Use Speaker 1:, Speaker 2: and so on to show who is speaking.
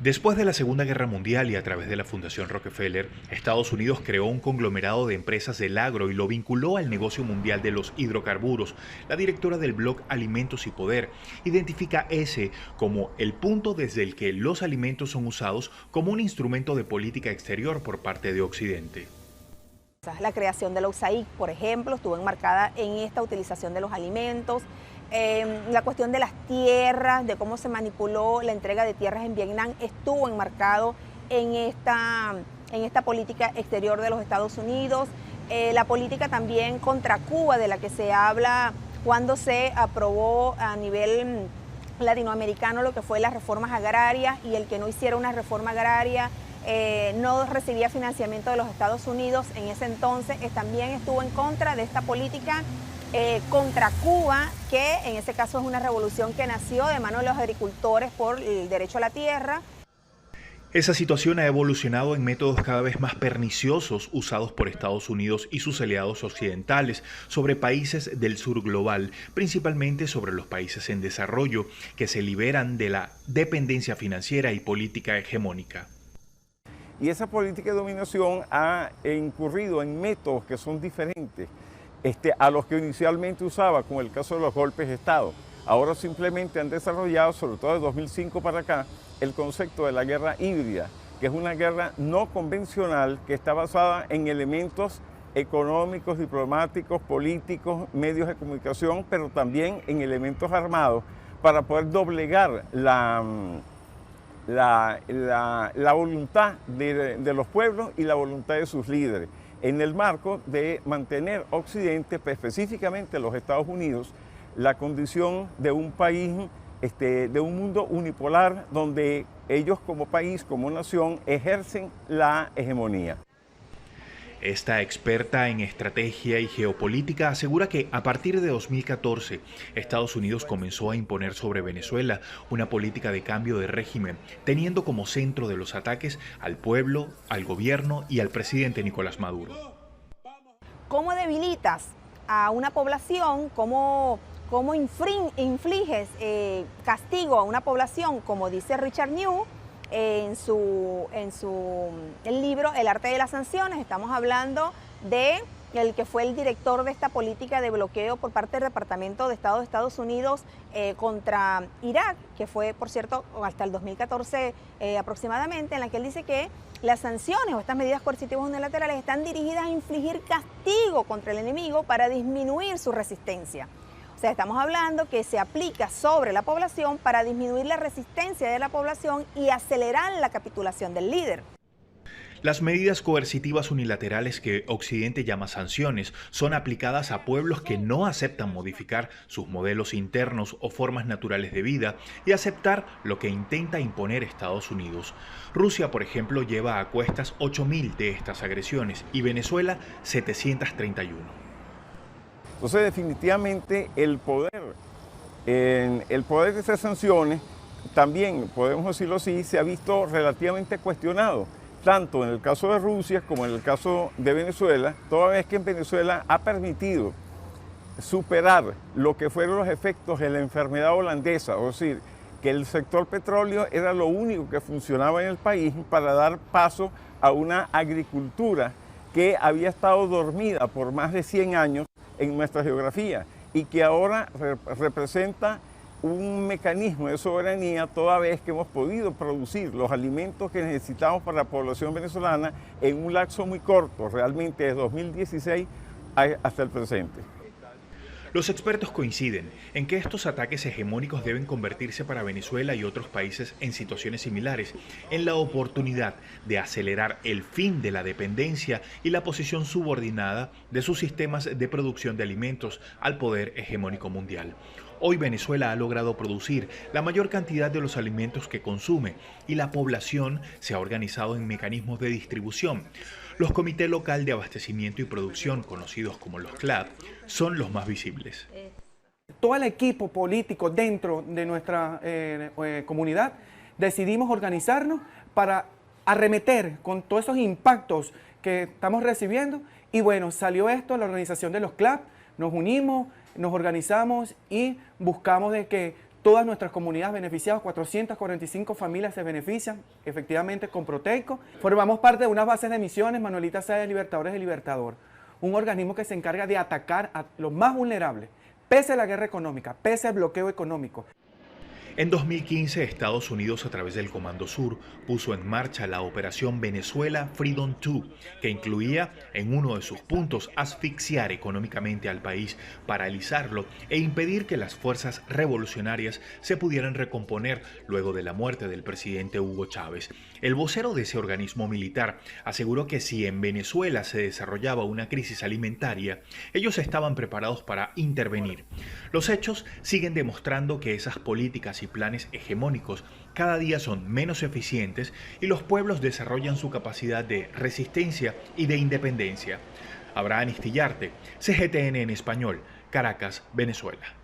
Speaker 1: Después de la Segunda Guerra Mundial y a través de la Fundación Rockefeller, Estados Unidos creó un conglomerado de empresas del agro y lo vinculó al negocio mundial de los hidrocarburos. La directora del blog Alimentos y Poder identifica ese como el punto desde el que los alimentos son usados como un instrumento de política exterior por parte de Occidente.
Speaker 2: La creación de la USAID, por ejemplo, estuvo enmarcada en esta utilización de los alimentos. La cuestión de las tierras, de cómo se manipuló la entrega de tierras en Vietnam, estuvo enmarcado en esta política exterior de los Estados Unidos. La política también contra Cuba, de la que se habla cuando se aprobó a nivel latinoamericano lo que fue las reformas agrarias, y el que no hiciera una reforma agraria no recibía financiamiento de los Estados Unidos. En ese entonces también estuvo en contra de esta política contra Cuba, que en ese caso es una revolución que nació de manos de los agricultores por el derecho a la tierra.
Speaker 1: Esa situación ha evolucionado en métodos cada vez más perniciosos usados por Estados Unidos y sus aliados occidentales sobre países del sur global, principalmente sobre los países en desarrollo, que se liberan de la dependencia financiera y política hegemónica.
Speaker 3: Y esa política de dominación ha incurrido en métodos que son diferentes a los que inicialmente usaba, como el caso de los golpes de Estado. Ahora simplemente han desarrollado, sobre todo de 2005 para acá, el concepto de la guerra híbrida, que es una guerra no convencional que está basada en elementos económicos, diplomáticos, políticos, medios de comunicación, pero también en elementos armados para poder doblegar la voluntad de los pueblos y la voluntad de sus líderes, en el marco de mantener Occidente, específicamente los Estados Unidos, la condición de un país, de un mundo unipolar, donde ellos como país, como nación, ejercen la hegemonía.
Speaker 1: Esta experta en estrategia y geopolítica asegura que a partir de 2014, Estados Unidos comenzó a imponer sobre Venezuela una política de cambio de régimen, teniendo como centro de los ataques al pueblo, al gobierno y al presidente Nicolás Maduro.
Speaker 2: ¿Cómo debilitas a una población? ¿Cómo infliges castigo a una población? Como dice Richard New en el libro El arte de las sanciones. Estamos hablando de el que fue el director de esta política de bloqueo por parte del Departamento de Estado de Estados Unidos contra Irak, que fue, por cierto, hasta el 2014 aproximadamente, en la que él dice que las sanciones o estas medidas coercitivas unilaterales están dirigidas a infligir castigo contra el enemigo para disminuir su resistencia. O sea, estamos hablando que se aplica sobre la población para disminuir la resistencia de la población y acelerar la capitulación del líder.
Speaker 1: Las medidas coercitivas unilaterales que Occidente llama sanciones son aplicadas a pueblos que no aceptan modificar sus modelos internos o formas naturales de vida y aceptar lo que intenta imponer Estados Unidos. Rusia, por ejemplo, lleva a cuestas 8.000 de estas agresiones y Venezuela 731.
Speaker 3: Entonces, definitivamente, el poder de esas sanciones, también, podemos decirlo así, se ha visto relativamente cuestionado, tanto en el caso de Rusia como en el caso de Venezuela, toda vez que en Venezuela ha permitido superar lo que fueron los efectos de la enfermedad holandesa, es decir, que el sector petróleo era lo único que funcionaba en el país para dar paso a una agricultura que había estado dormida por más de 100 años en nuestra geografía y que ahora representa un mecanismo de soberanía toda vez que hemos podido producir los alimentos que necesitamos para la población venezolana en un lapso muy corto, realmente desde 2016 hasta el presente.
Speaker 1: Los expertos coinciden en que estos ataques hegemónicos deben convertirse para Venezuela y otros países en situaciones similares en la oportunidad de acelerar el fin de la dependencia y la posición subordinada de sus sistemas de producción de alimentos al poder hegemónico mundial. Hoy Venezuela ha logrado producir la mayor cantidad de los alimentos que consume y la población se ha organizado en mecanismos de distribución. Los comités local de abastecimiento y producción, conocidos como los CLAP, son los más visibles.
Speaker 4: Todo el equipo político dentro de nuestra comunidad decidimos organizarnos para arremeter con todos esos impactos que estamos recibiendo y bueno, salió esto, la organización de los CLAP, nos unimos, nos organizamos y buscamos de que Todas nuestras comunidades beneficiadas, 445 familias se benefician efectivamente con Proteico. Formamos parte de unas bases de misiones, Manuelita Sáenz, Libertadores y Libertador, un organismo que se encarga de atacar a los más vulnerables, pese a la guerra económica, pese al bloqueo económico.
Speaker 1: En 2015, Estados Unidos, a través del Comando Sur, puso en marcha la Operación Venezuela Freedom 2, que incluía en uno de sus puntos asfixiar económicamente al país, paralizarlo e impedir que las fuerzas revolucionarias se pudieran recomponer luego de la muerte del presidente Hugo Chávez. El vocero de ese organismo militar aseguró que si en Venezuela se desarrollaba una crisis alimentaria, ellos estaban preparados para intervenir. Los hechos siguen demostrando que esas políticas y planes hegemónicos cada día son menos eficientes y los pueblos desarrollan su capacidad de resistencia y de independencia. Abraham Istillarte, CGTN en español, Caracas, Venezuela.